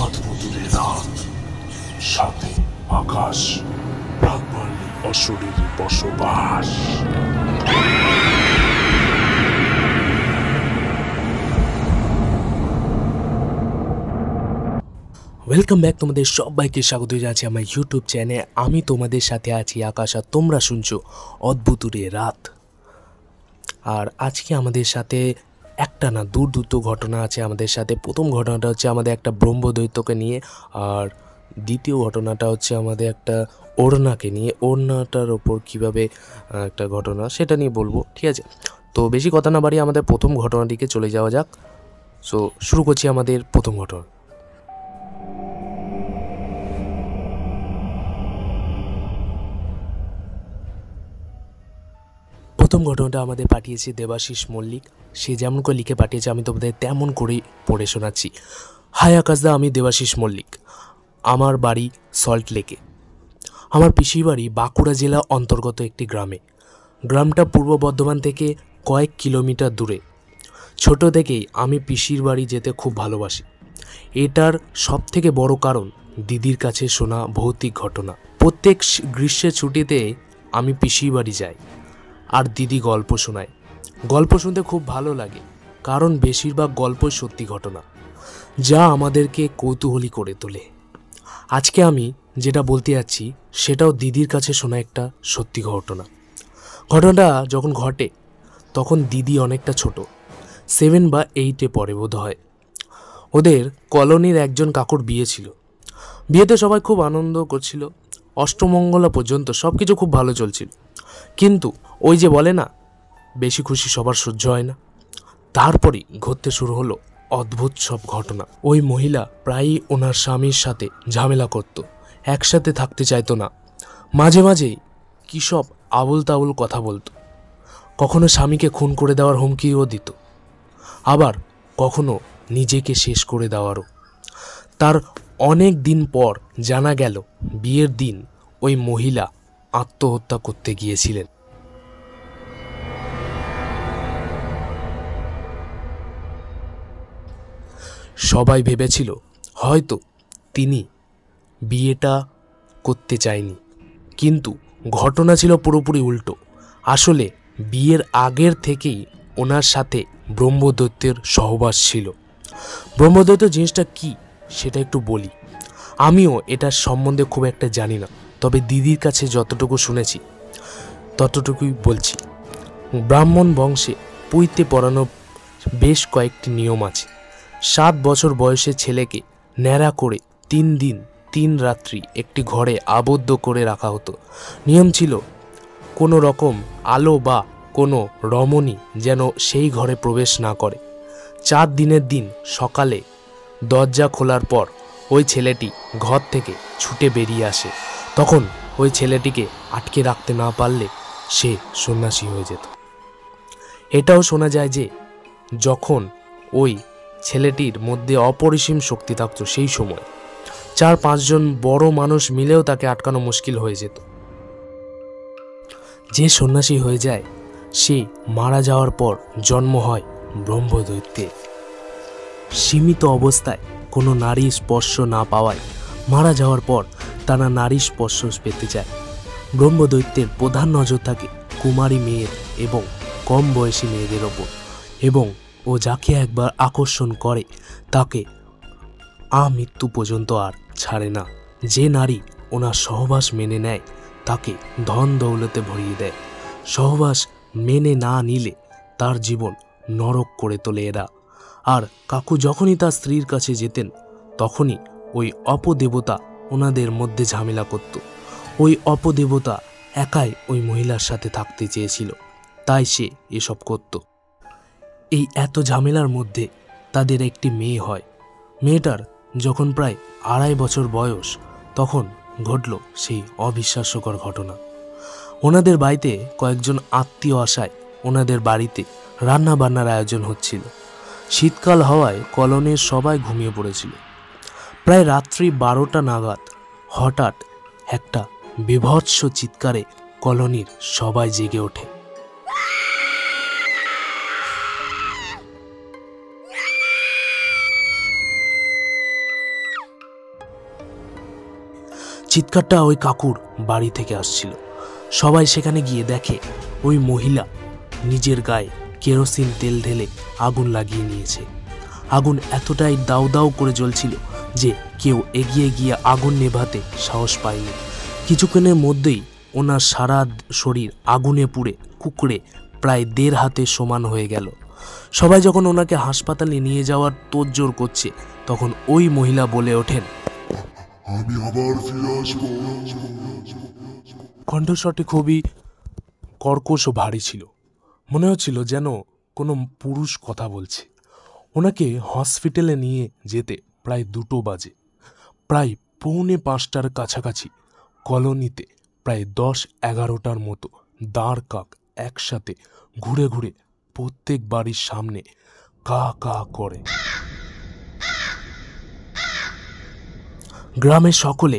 অদ্ভুত রাত, সাথে আকাশ, ভাগবাড়ি অশরীরী বসবাস। ওয়েলকাম ব্যাক, তোমাদের সবাইকে স্বাগত জানাচ্ছি আমার ইউটিউব চ্যানেলে। আমি তোমাদের সাথে আছি আকাশ, আর তোমরা শুনছো অদ্ভুত রাত। আর আজকে আমাদের সাথে একটা না দুটো ঘটনা আছে আমাদের সাথে। প্রথম ঘটনাটা হচ্ছে আমাদের একটা ব্রহ্মদৈত্যকে নিয়ে, আর দ্বিতীয় ঘটনাটা হচ্ছে আমাদের একটা ওড়নাকে নিয়ে। ওড়নাটার ওপর কীভাবে একটা ঘটনা সেটা নিয়ে বলবো, ঠিক আছে? তো বেশি কথা না বাড়িয়ে আমাদের প্রথম ঘটনাটিকে চলে যাওয়া যাক। সো শুরু করছি আমাদের প্রথম ঘটনা। প্রথম ঘটনাটা আমাদের পাঠিয়েছে দেবাশিস মল্লিক। সে যেমন করে লিখে পাঠিয়েছে আমি তোমাদের তেমন করেই পড়ে শোনাচ্ছি। হাই আকাশদা, আমি দেবাশিস মল্লিক। আমার বাড়ি সল্ট লেকে। আমার পিসির বাড়ি বাঁকুড়া জেলা অন্তর্গত একটি গ্রামে। গ্রামটা পূর্ব বর্ধমান থেকে কয়েক কিলোমিটার দূরে। ছোট থেকেই আমি পিসির বাড়ি যেতে খুব ভালোবাসি। এটার সবথেকে বড় কারণ দিদির কাছে শোনা ভৌতিক ঘটনা। প্রত্যেক গ্রীষ্মের ছুটিতে আমি পিসির বাড়ি যাই, আর দিদি গল্প শোনায়। গল্প শুনতে খুব ভালো লাগে, কারণ বেশিরভাগ গল্পই সত্যি ঘটনা, যা আমাদেরকে কৌতূহলী করে তোলে। আজকে আমি যেটা বলতে যাচ্ছি সেটাও দিদির কাছে শোনা একটা সত্যি ঘটনা। ঘটনাটা যখন ঘটে তখন দিদি অনেকটা ছোট, 7 বা 8-এ পড়ে বোধ হয়। ওদের কলোনির একজন কাকুর বিয়ে ছিল। বিয়েতে সবাই খুব আনন্দ করছিল, অষ্টমঙ্গলা পর্যন্ত সব কিছু খুব ভালো চলছিল। কিন্তু ওই যে বলে না, বেশি খুশি সবার সহ্য হয় না। তারপরই ঘটতে শুরু হলো অদ্ভুত সব ঘটনা। ওই মহিলা প্রায়ই ওনার স্বামীর সাথে ঝামেলা করত, একসাথে থাকতে চাইতো না। মাঝে মাঝেই কী সব আবুল তাবুল কথা বলতো। কখনো স্বামীকে খুন করে দেওয়ার হুমকিও দিত, আবার কখনো নিজেকে শেষ করে দেওয়ারও। তার অনেক দিন পর জানা গেল বিয়ের দিন ওই মহিলা আত্মহত্যা করতে গিয়েছিলেন। সবাই ভেবেছিল হয়তো তিনি বিয়েটা করতে চায়নি, কিন্তু ঘটনা ছিল পুরোপুরি উল্টো। আসলে বিয়ের আগের থেকেই ওনার সাথে ব্রহ্মদৈত্যের সহবাস ছিল। ব্রহ্মদৈত্য জিনিসটা কি সেটা একটু বলি। আমিও এটার সম্বন্ধে খুব একটা জানি না, তবে দিদির কাছে যতটুকু শুনেছি ততটুকুই বলছি। ব্রাহ্মণ বংশে পুঁইতে পড়ানো বেশ কয়েকটি নিয়ম আছে। 7 বছর বয়সে ছেলেকে ন্যাড়া করে 3 দিন 3 রাত্রি একটি ঘরে আবদ্ধ করে রাখা হতো। নিয়ম ছিল কোনো রকম আলো বা কোনো রমণী যেন সেই ঘরে প্রবেশ না করে। 4 দিনের দিন সকালে দরজা খোলার পর ওই ছেলেটি ঘর থেকে ছুটে বেরিয়ে আসে। তখন ওই ছেলেটিকে আটকে রাখতে না পারলে সে সন্ন্যাসী হয়ে যেত। এটাও শোনা যায় যে যখন ওই ছেলেটির মধ্যে অপরিসীম শক্তি থাকতো, সেই সময় 4-5 জন বড় মানুষ মিলেও তাকে আটকানো মুশকিল হয়ে যেত। যে সন্ন্যাসী হয়ে যায় সে মারা যাওয়ার পর জন্ম হয় ব্রহ্মদৈত্যের। সীমিত অবস্থায় কোনো নারী স্পর্শ না পাওয়ায় মারা যাওয়ার পর তারা নারী স্পর্শ পেতে চায়। ব্রহ্মদৈত্যের প্রধান নজর থাকে কুমারী মেয়ের এবং কম বয়সী মেয়েদের ওপর, এবং ও যাকে একবার আকর্ষণ করে তাকে আমৃত্যু পর্যন্ত আর ছাড়ে না। যে নারী ওনার সহবাস মেনে নেয় তাকে ধন দৌলতে ভরিয়ে দেয়। সহবাস মেনে না নিলে তার জীবন নরক করে তোলে এরা। আর কাকু যখনই তার স্ত্রীর কাছে যেতেন তখনই ওই অপদেবতা ওনাদের মধ্যে ঝামেলা করত। ওই অপদেবতা একাই ওই মহিলার সাথে থাকতে চেয়েছিল, তাই সে এসব করত। এই এত ঝামেলার মধ্যে তাদের একটি মেয়ে হয়। মেয়েটার যখন প্রায় 2.5 বছর বয়স তখন ঘটল সেই অবিশ্বাস্যকর ঘটনা। ওনাদের বাড়িতে কয়েকজন আত্মীয় আসায় ওনাদের বাড়িতে রান্না বান্নার আয়োজন হচ্ছিল। শীতকাল হওয়ায় কলোনির সবাই ঘুমিয়ে পড়েছিল। প্রায় রাত্রি 12টা নাগাদ হঠাৎ একটা বিভৎস চিৎকারে কলোনির সবাই জেগে ওঠে। চিৎকারটা ওই কাকুর বাড়ি থেকে আসছিল। সবাই সেখানে গিয়ে দেখে ওই মহিলা নিজের গায়ে কেরোসিন তেল ঢেলে আগুন লাগিয়ে নিয়েছে। আগুন এতটাই দাউ দাউ করে জ্বলছিল যে কেউ এগিয়ে গিয়ে আগুন নেভাতে সাহস পায়নি। কিছুক্ষণের মধ্যেই ওনার সারা শরীর আগুনে পুড়ে কুকড়ে প্রায় 1.5 হাতে সমান হয়ে গেল। সবাই যখন ওনাকে হাসপাতালে নিয়ে যাওয়ার তোড়জোড় করছে, তখন ওই মহিলা বলে ওঠেন, আমি আবার ফিরে আসবো। কণ্ঠস্বরটি খুবই কর্কশ ও ভারী ছিল। মনে হচ্ছিল যেন কোনো পুরুষ কথা বলছে। ওনাকে হসপিটালে নিয়ে যেতে প্রায় 2টো বাজে। প্রায় 4:45টার কাছাকাছি কলোনিতে প্রায় 10-11টার মতো দাঁড় কাক একসাথে ঘুরে ঘুরে প্রত্যেক বাড়ির সামনে কা কা করে। গ্রামের সকলে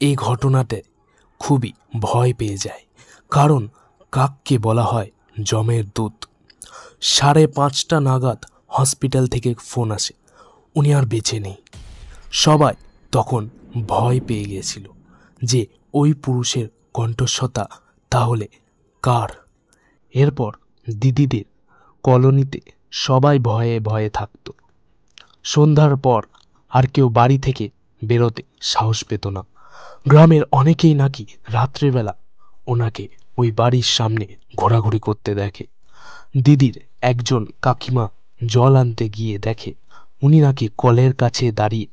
এই ঘটনাতে খুবই ভয় পেয়ে যায়, কারণ কাককে বলা হয় যমের দূত। 5:30টা নাগাদ হসপিটাল থেকে ফোন আসে, উনি আর বেঁচে নেই। সবাই তখন ভয় পেয়ে গিয়েছিল যে ওই পুরুষের কণ্ঠস্বরটা তাহলে কার। এরপর দিদিদের কলোনিতে সবাই ভয়ে ভয়ে থাকত। সন্ধ্যার পর আর কেউ বাড়ি থেকে বেরোতে সাহস পেত না। গ্রামের অনেকেই নাকি রাত্রেবেলা ওনাকে ওই বাড়ির সামনে ঘোরাঘুরি করতে দেখে। দিদির একজন কাকিমা জল আনতে গিয়ে দেখে উনি নাকি কলের কাছে দাঁড়িয়ে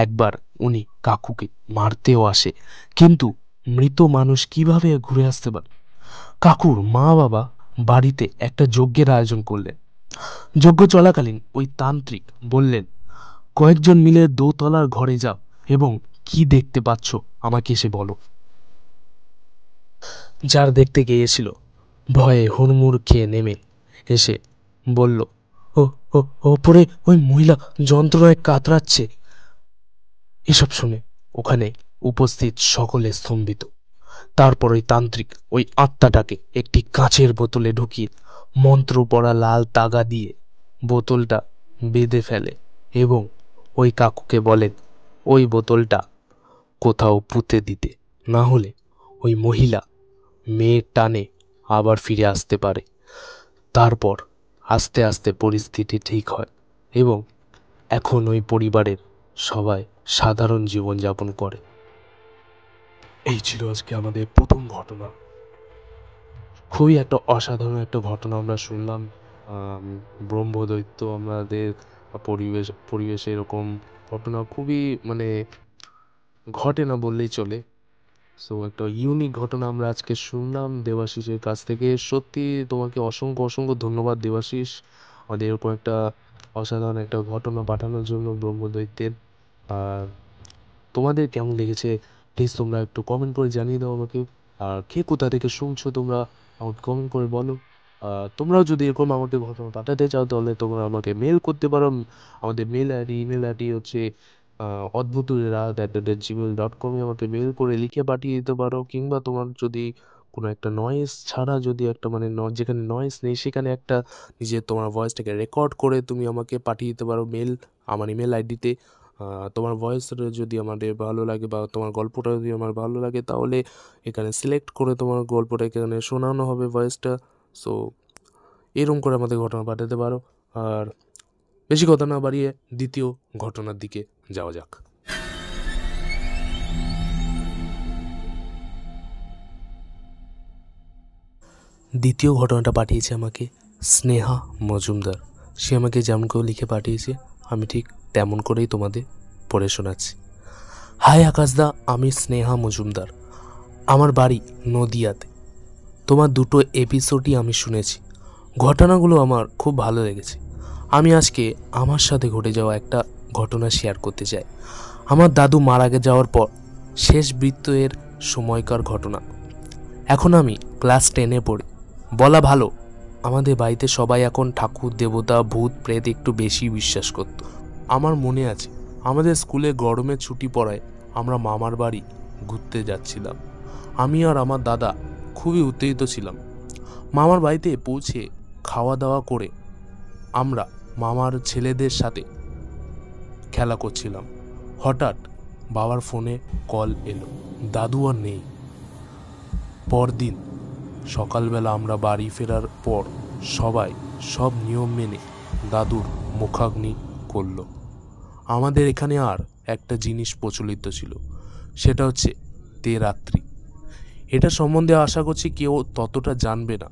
একবার উনি কাকুকে মারতেও আসে, কিন্তু মৃত মানুষ কিভাবে ঘুরে আসতে পারে। কাকুর মা বাবা বাড়িতে একটা যজ্ঞের আয়োজন করলেন। যজ্ঞ চলাকালীন ওই তান্ত্রিক বললেন, কয়েকজন মিলে 2তলার ঘরে যাও এবং কি দেখতে পাচ্ছ আমাকে এসে বলো। যার দেখতে গিয়েছিল ভয়ে হুড়মুড় খেয়ে নেমে এসে বলল, ও ও ওপরে ওই মহিলা যন্ত্রণায় কাতরাচ্ছে। এসব শুনে ওখানে উপস্থিত সকলে স্তম্ভিত। তারপর ওই তান্ত্রিক ওই আত্মাটাকে একটি কাঁচের বোতলে ঢুকিয়ে মন্ত্র পড়া লাল তাগা দিয়ে বোতলটা বেঁধে ফেলে এবং ওই কাকুকে বলেন ওই বোতলটা কোথাও পুঁতে দিতে, না হলে ওই মহিলা মেয়ের টানে আবার ফিরে আসতে পারে। তারপর আস্তে আস্তে পরিস্থিতি ঠিক হয় এবং এখন ওই পরিবারের সবাই সাধারণ জীবনযাপন করে। এই ছিল আজকে আমাদের প্রথম ঘটনা। খুবই একটা অসাধারণ একটা ঘটনা আমরা শুনলাম। ব্রহ্মদৈত্য আমাদের পরিবেশে এরকম ঘটনা খুবই ঘটে না বললেই চলে। সো একটা ইউনিক ঘটনা আমরা আজকে শুনলাম দেবাশিসের কাছ থেকে। সত্যি তোমাকে অসংখ্য অসংখ্য ধন্যবাদ দেবাশিস, আমাদের এরকম একটা অসাধারণ একটা ঘটনা পাঠানোর জন্য ব্রহ্মদৈত্যের। আর তোমাদের কেমন লেগেছে প্লিজ তোমরা একটু কমেন্ট করে জানিয়ে দাও আমাকে। আর কে কোথা থেকে শুনছো তোমরা আমাকে কমেন্ট করে বলো। তোমরাও যদি এরকম আমাকে ঘটনা পাঠাতে চাও তাহলে তোমরা আমাকে মেল করতে পারো। আমাদের ইমেল আইডি হচ্ছে অদ্ভুতরাত@gmail.com। আমাকে মেল করে লিখে পাঠিয়ে দিতে পারো, কিংবা তোমার যদি কোনো একটা নয়েজ ছাড়া যদি একটা যেখানে নয়েজ নেই সেখানে একটা নিজের তোমার ভয়েসটাকে রেকর্ড করে তুমি আমাকে পাঠিয়ে দিতে পারো আমার ইমেল আইডিতে। তোমার ভয়েসটা যদি আমাদের ভালো লাগে বা তোমার গল্পটা যদি আমার ভালো লাগে তাহলে এখানে সিলেক্ট করে তোমার গল্পটা এখানে শোনানো হবে ভয়েসটা। সো এরকম করে আমাদের ঘটনা পাঠাতে পারো। আর বেশি কথা না বাড়িয়ে দ্বিতীয় ঘটনার দিকে যাওয়া যাক। দ্বিতীয় ঘটনাটা পাঠিয়েছে আমাকে স্নেহা মজুমদার। সে আমাকে যেমন করে লিখে পাঠিয়েছে আমি ঠিক তেমন করেই তোমাদের পড়ে শোনাচ্ছি। হাই আকাশদা, আমি স্নেহা মজুমদার। আমার বাড়ি নদিয়াতে। তোমার 2টো এপিসোডই আমি শুনেছি। ঘটনাগুলো আমার খুব ভালো লেগেছে। আমি আজকে আমার সাথে ঘটে যাওয়া একটা ঘটনা শেয়ার করতে চাই। আমার দাদু মারা যাওয়ার পর শেষ বৃত্তের সময়কার ঘটনা। এখন আমি ক্লাস 10-এ পড়ি। বলা ভালো আমাদের বাড়িতে সবাই এখন ঠাকুর দেবতা ভূত প্রেত একটু বেশি বিশ্বাস করত। আমার মনে আছে আমাদের স্কুলে গরমের ছুটি পড়ায় আমরা মামার বাড়ি ঘুরতে যাচ্ছিলাম। আমি আর আমার দাদা খুবই উত্তেজিত ছিলাম। মামার বাড়িতে পৌঁছে খাওয়া দাওয়া করে আমরা মামার ছেলেদের সাথে খেলা করছিলাম। হঠাৎ বাবার ফোনে কল এলো, দাদু আর নেই। পরদিন সকালবেলা আমরা বাড়ি ফেরার পর সবাই সব নিয়ম মেনে দাদুর মুখাগ্নি করলো। আমাদের এখানে আর একটা জিনিস প্রচলিত ছিল, সেটা হচ্ছে তেরাত্রি। এটা সম্বন্ধে আশা করছি কেউ ততটা জানবে না।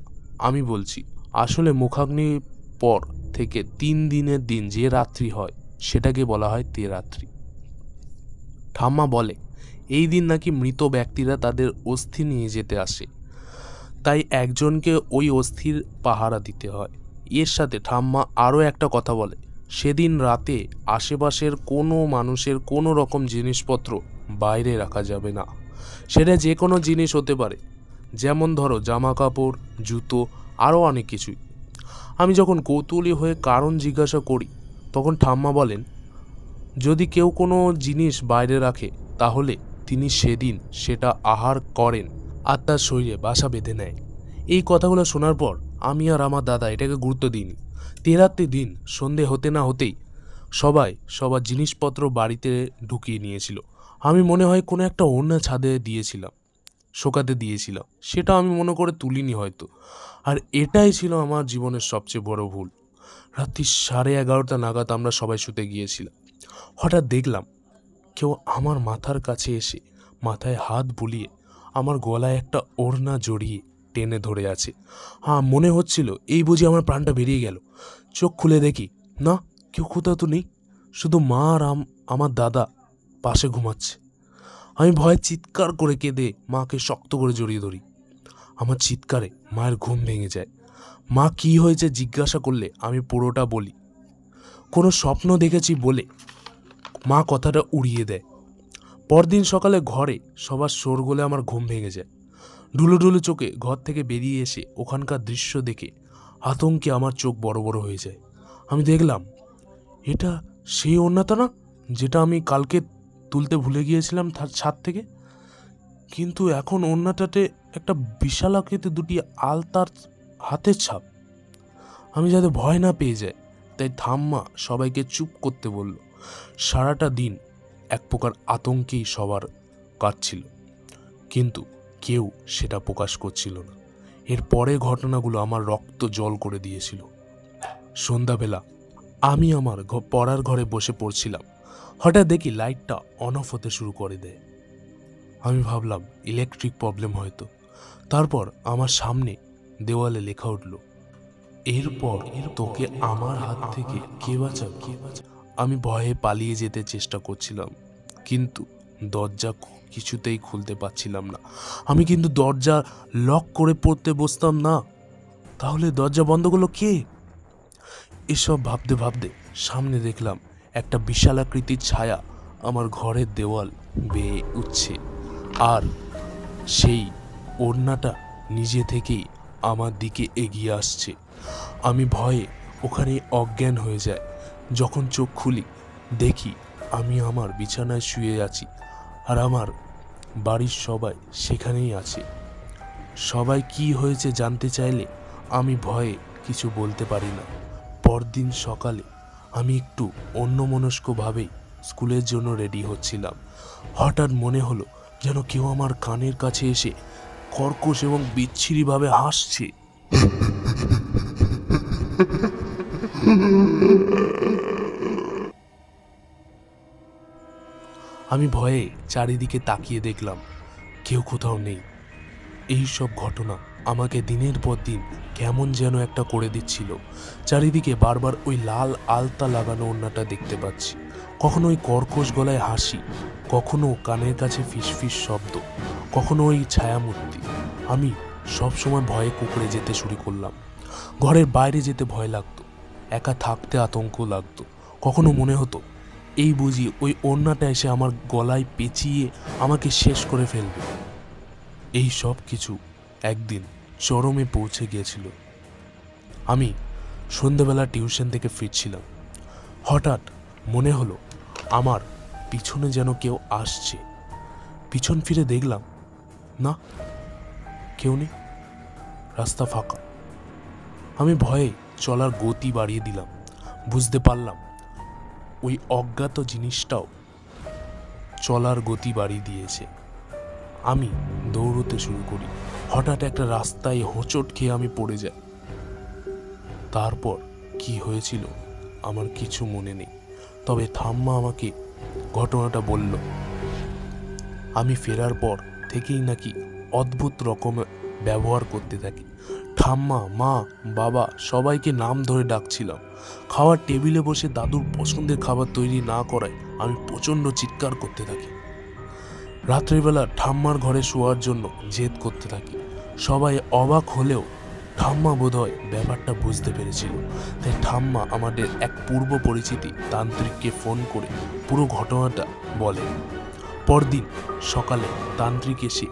আমি বলছি, আসলে মুখাগ্নির পর থেকে 3 দিনের দিন যে রাত্রি হয় সেটাকে বলা হয় তেরাত্রি। ঠাম্মা বলে এই দিন নাকি মৃত ব্যক্তিরা তাদের অস্থি নিয়ে যেতে আসে, তাই একজনকে ওই অস্থির পাহারা দিতে হয়। এর সাথে ঠাম্মা আরও একটা কথা বলে, সেদিন রাতে আশেপাশের কোনো মানুষের কোনো রকম জিনিসপত্র বাইরে রাখা যাবে না। সেটা যে কোনো জিনিস হতে পারে, যেমন ধরো জামা কাপড়, জুতো, আরও অনেক কিছুই। আমি যখন কৌতূহলী হয়ে কারণ জিজ্ঞাসা করি, তখন ঠাম্মা বলেন যদি কেউ কোনো জিনিস বাইরে রাখে তাহলে তিনি সেদিন সেটা আহার করেন আর তার শরীরে বাসা বেঁধে নেয়। এই কথাগুলো শোনার পর আমি আর আমার দাদা এটাকে গুরুত্ব দিইনি। তেরাত্রি দিন সন্ধে হতে না হতেই সবাই সবার জিনিসপত্র বাড়িতে ঢুকিয়ে নিয়েছিল। আমি মনে হয় কোনো একটা ওড়না ছাদে দিয়েছিলাম, শোকাতে দিয়েছিলাম, সেটা আমি মনে করে তুলিনি হয়তো। আর এটাই ছিল আমার জীবনের সবচেয়ে বড় ভুল। রাত্রি 11:30 নাগাদ আমরা সবাই শুতে গিয়েছিলাম। হঠাৎ দেখলাম কেউ আমার মাথার কাছে এসে মাথায় হাত বুলিয়ে আমার গলায় একটা ওড়না জড়িয়ে টেনে ধরে আছে। মনে হচ্ছিল এই বুঝি আমার প্রাণটা বেরিয়ে গেল। চোখ খুলে দেখি, না, কেউ কোথাও তো নেই, শুধু মা আর আমার দাদা পাশে ঘুমাচ্ছে। আমি ভয়ে চিৎকার করে কেঁদে মাকে শক্ত করে জড়িয়ে ধরি। আমার চিৎকারে মায়ের ঘুম ভেঙে যায়। মা কি হয়েছে জিজ্ঞাসা করলে আমি পুরোটা বলি। কোনো স্বপ্ন দেখেছি বলে মা কথাটা উড়িয়ে দেয়। পরদিন সকালে ঘরে সবার শোরগোলে আমার ঘুম ভেঙে যায়। ঢুলু ঢুলু চোখে ঘর থেকে বেরিয়ে এসে ওখানকার দৃশ্য দেখে আতঙ্কে আমার চোখ বড় বড় হয়ে যায়। আমি দেখলাম এটা সেই ওড়নাটা না যেটা আমি কালকে তুলতে ভুলে গিয়েছিলাম তার ছাদ থেকে, কিন্তু এখন ওড়নাটাতে একটা বিশাল আকৃতির 2টি আলতার হাতের ছাপ। আমি যাতে ভয় না পেয়ে যায় তাই ঠাম্মা সবাইকে চুপ করতে বলল। সারাটা দিন এক প্রকার আতঙ্কেই সবার কাটছিল, কিন্তু কেউ সেটা প্রকাশ করছিল না। এর পরে ঘটনাগুলো আমার রক্ত জল করে দিয়েছিল। সন্ধ্যাবেলা আমি আমার পড়ার ঘরে বসে পড়ছিলাম, হঠাৎ দেখি লাইটটা অন অফ হতে শুরু করে দেয়। আমি ভাবলাম ইলেকট্রিক প্রবলেম হয়তো। তারপর আমার সামনে দেওয়ালে লেখা উঠল, এরপর তোকে আমার হাত থেকে কে বাঁচাবে। আমি ভয়ে পালিয়ে যেতে চেষ্টা করছিলাম, কিন্তু দরজা কিছুতেই খুলতে পারছিলাম না। আমি কিন্তু দরজা লক করে পড়তে বসতাম না, তাহলে দরজা বন্ধ করলো কে? এসব ভাবতে ভাবতে সামনে দেখলাম একটা বিশাল আকৃতির ছায়া আমার ঘরের দেওয়াল বেয়ে উঠছে, আর সেই ওড়নাটা নিজে থেকেই আমার দিকে এগিয়ে আসছে। আমি ভয়ে ওখানে অজ্ঞান হয়ে যায়। যখন চোখ খুলি দেখি আমি আমার বিছানায় শুয়ে আছি, আর আমার বাড়ির সবাই সেখানেই আছে। সবাই কি হয়েছে জানতে চাইলে আমি ভয়ে কিছু বলতে পারি না। পরদিন সকালে আমি একটু অন্যমনস্কভাবেই স্কুলের জন্য রেডি হচ্ছিলাম। হঠাৎ মনে হলো যেন কেউ আমার কানের কাছে এসে কর্কশ এবং বিচ্ছিরিভাবে হাসছে। আমি ভয়ে চারিদিকে তাকিয়ে দেখলাম কেউ কোথাও নেই। এই সব ঘটনা আমাকে দিনের পর দিন কেমন যেন একটা করে দিচ্ছিল। চারিদিকে বারবার ওই লাল আলতা লাগানো ওড়নাটা দেখতে পাচ্ছি, কখনো ওই কর্কশ গলায় হাসি, কখনো কানের কাছে ফিসফিস শব্দ, কখনো ওই ছায়ামূর্তি। আমি সব সময় ভয়ে কুঁকড়ে যেতে শুরু করলাম। ঘরের বাইরে যেতে ভয় লাগতো, একা থাকতে আতঙ্ক লাগতো। কখনো মনে হতো এই বুঝি ওই ওড়নাটা এসে আমার গলায় পেঁচিয়ে আমাকে শেষ করে ফেলবে। এই সব কিছু একদিন চরমে পৌঁছে গিয়েছিল। আমি সন্ধ্যাবেলা টিউশন থেকে ফিরছিলাম। হঠাৎ মনে হলো আমার পিছনে যেন কেউ আসছে। পিছন ফিরে দেখলাম না, কেউ নেই, রাস্তা ফাঁকা। আমি ভয়ে চলার গতি বাড়িয়ে দিলাম। বুঝতে পারলাম ওই অজ্ঞাত জিনিসটাও চলার গতি বাড়িয়ে দিয়েছে। আমি দৌড়তে শুরু করি। হঠাৎ একটা রাস্তায় হোঁচট খেয়ে আমি পড়ে যাই। তারপর কি হয়েছিল আমার কিছু মনে নেই, তবে ঠাম্মা আমাকে ঘটনাটা বলল। আমি ফেরার পর থেকেই নাকি অদ্ভুত রকমের ব্যবহার করতে থাকি। ঠাম্মা, মা, বাবা সবাইকে নাম ধরে ডাকছিলাম। খাওয়ার টেবিলে বসে দাদুর পছন্দের খাবার তৈরি না করায় আমি প্রচণ্ড চিৎকার করতে থাকি। রাত্রিবেলা ঠাম্মার ঘরে শোয়ার জন্য জেদ করতে থাকি। সবাই অবাক হলেও ঠাম্মা বোধহয় ব্যাপারটা বুঝতে পেরেছিল। তাই ঠাম্মা আমাদের এক পূর্ব পরিচিতি তান্ত্রিককে ফোন করে পুরো ঘটনাটা বলে। পরদিন সকালে তান্ত্রিক এসে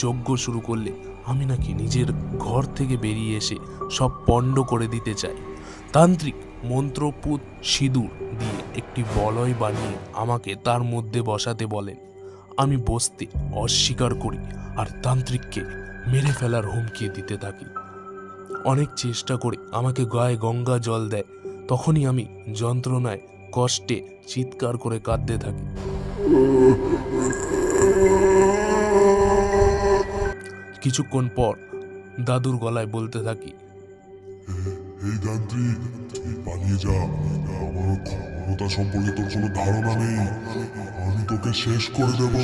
যজ্ঞ শুরু করলে আমি নাকি নিজের ঘর থেকে বেরিয়ে এসে সব পণ্ড করে দিতে চাই। তান্ত্রিক মন্ত্রপুত সিঁদুর দিয়ে একটি বলয় বানিয়ে আমাকে তার মধ্যে বসাতে বলেন। আমি বসতে অস্বীকার করি আর তান্ত্রিককে মেরে ফেলার হুমকি দিতে থাকি। অনেক চেষ্টা করে আমাকে গায়ে গঙ্গা জল দেয়। তখনই আমি যন্ত্রণায় কষ্টে চিৎকার করে কাঁদতে থাকি। কিছুক্ষণ পর দাদুর গলায় বলতে থাকি, এই তান্ত্রিক, পালিয়ে যা। আমার ক্ষমতা সম্পর্কে তোর কোনো ধারণা নেই। আমি তোকে শেষ করে দেব।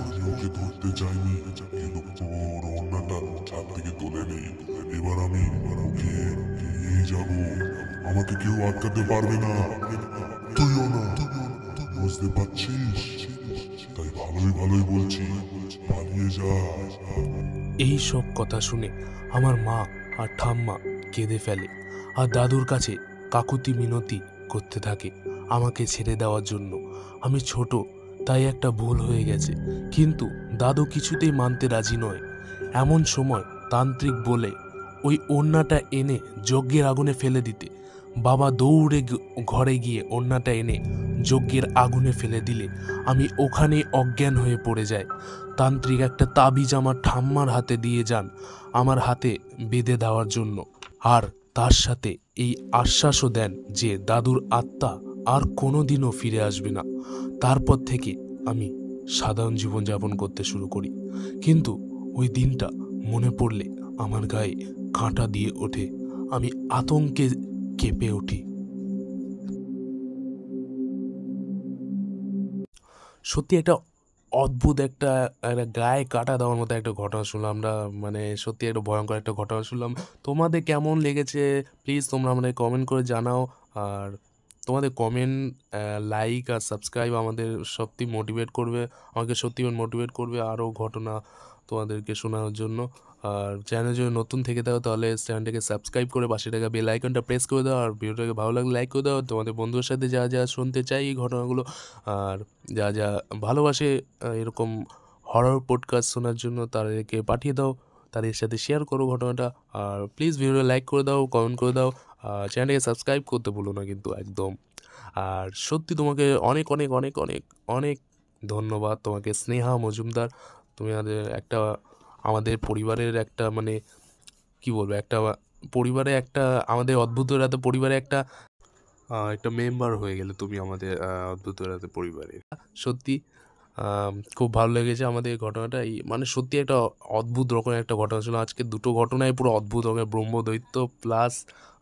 আমি ওকে ধরতে চাইনি, কিন্তু তোর অন্যটা ছাদ থেকে তোলে নেই। এবার আমি ওকে নিয়ে যাব। আমাকে কেউ আটকাতে পারবে না, তুইও না। বুঝতে পারছিস? তাই ভালোই বলছি, পালিয়ে যা। এই সব কথা শুনে আমার মা আর ঠাম্মা কেঁদে ফেলে আর দাদুর কাছে কাকুতি মিনতি করতে থাকে আমাকে ছেড়ে দেওয়ার জন্য। আমি ছোট, তাই একটা ভুল হয়ে গেছে, কিন্তু দাদু কিছুতেই মানতে রাজি নয়। এমন সময় তান্ত্রিক বলে ওই ওড়নাটা এনে যজ্ঞের আগুনে ফেলে দিতে। বাবা দৌড়ে ঘরে গিয়ে ওড়নাটা এনে যজ্ঞের আগুনে ফেলে দিলে আমি ওখানে অজ্ঞান হয়ে পড়ে যাই। তান্ত্রিক একটা তাবিজ আমার ঠাম্মার হাতে দিয়ে যান আমার হাতে বেঁধে দেওয়ার জন্য, আর তার সাথে এই আশ্বাসও দেন যে দাদুর আত্মা আর কোনোদিনও ফিরে আসবে না। তারপর থেকে আমি সাধারণ জীবনযাপন করতে শুরু করি, কিন্তু ওই দিনটা মনে পড়লে আমার গায়ে কাঁটা দিয়ে ওঠে। আমি আতঙ্কে কেঁপে উঠি। সত্যি একটা অদ্ভুত একটা গায়ে কাটা দেওয়ার মতো একটা ঘটনা শুনলাম আমরা, মানে সত্যি একটা ভয়ঙ্কর একটা ঘটনা শুনলাম। তোমাদের কেমন লেগেছে প্লিজ তোমরা আমাদের কমেন্ট করে জানাও। আর তোমাদের কমেন্ট, লাইক আর সাবস্ক্রাইব আমাদের সত্যি মোটিভেট করবে, আমাকে সত্যি মোটিভেট করবে আরও ঘটনা তোমাদেরকে শোনানোর জন্য। আর চ্যানেল যদি নতুন থেকে থাকো তাহলে চ্যানেলটাকে সাবস্ক্রাইব করে পাশে থাকা বেল আইকনটা প্রেস করে দাও। আর ভিডিওটাকে ভালো লাগলে লাইক করে দাও। তোমাদের বন্ধুদের সাথে যা যা শুনতে চাই এই ঘটনাগুলো আর যা যা ভালোবাসে এরকম হরর পডকাস্ট শোনার জন্য তাদেরকে পাঠিয়ে দাও, তাদের সাথে শেয়ার করো ঘটনাটা। আর প্লিজ ভিডিওটা লাইক করে দাও, কমেন্ট করে দাও, চ্যানেলটাকে সাবস্ক্রাইব করতে ভুলো না কিন্তু একদম। আর সত্যি তোমাকে অনেক অনেক অনেক অনেক অনেক ধন্যবাদ তোমাকে, স্নেহা মজুমদার। তুমি আমাদের পরিবারের একটা মানে কি বলবো, একটা পরিবারে একটা আমাদের অদ্ভুত রাতে পরিবারে একটা মেম্বার হয়ে গেলে তুমি আমাদের অদ্ভুত রাতে পরিবারে। সত্যি খুব ভালো লেগেছে আমাদের এই ঘটনাটা। এই মানে সত্যি একটা অদ্ভুত রকমের একটা ঘটনা ছিল। আজকে দুটো ঘটনায় পুরো অদ্ভুত রকমের, ব্রহ্মদৈত্য প্লাস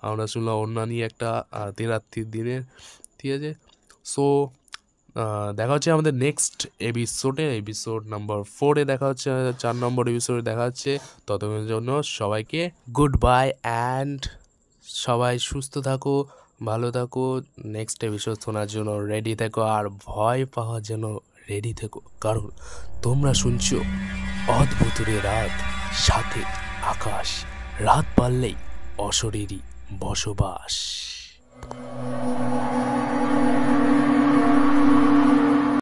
আমরা শুনলাম অন্যান্য একটা তেরাত্রির দিনের, ঠিক আছে। সো দেখা হচ্ছে আমাদের নেক্সট এপিসোড নাম্বার 4-এ দেখা হচ্ছে, 4 নম্বর এপিসোডে দেখা হচ্ছে। ততক্ষণের জন্য সবাইকে গুড বাই অ্যান্ড সবাই সুস্থ থাকো, ভালো থাকো, নেক্সট এপিসোড শোনার জন্য রেডি থেকো আর ভয় পাওয়ার জন্য রেডি থেকো, কারণ তোমরা শুনছো অদ্ভুতুরে রাত, সাথে আকাশ। রাত পারলেই অশরীরী বসবাস।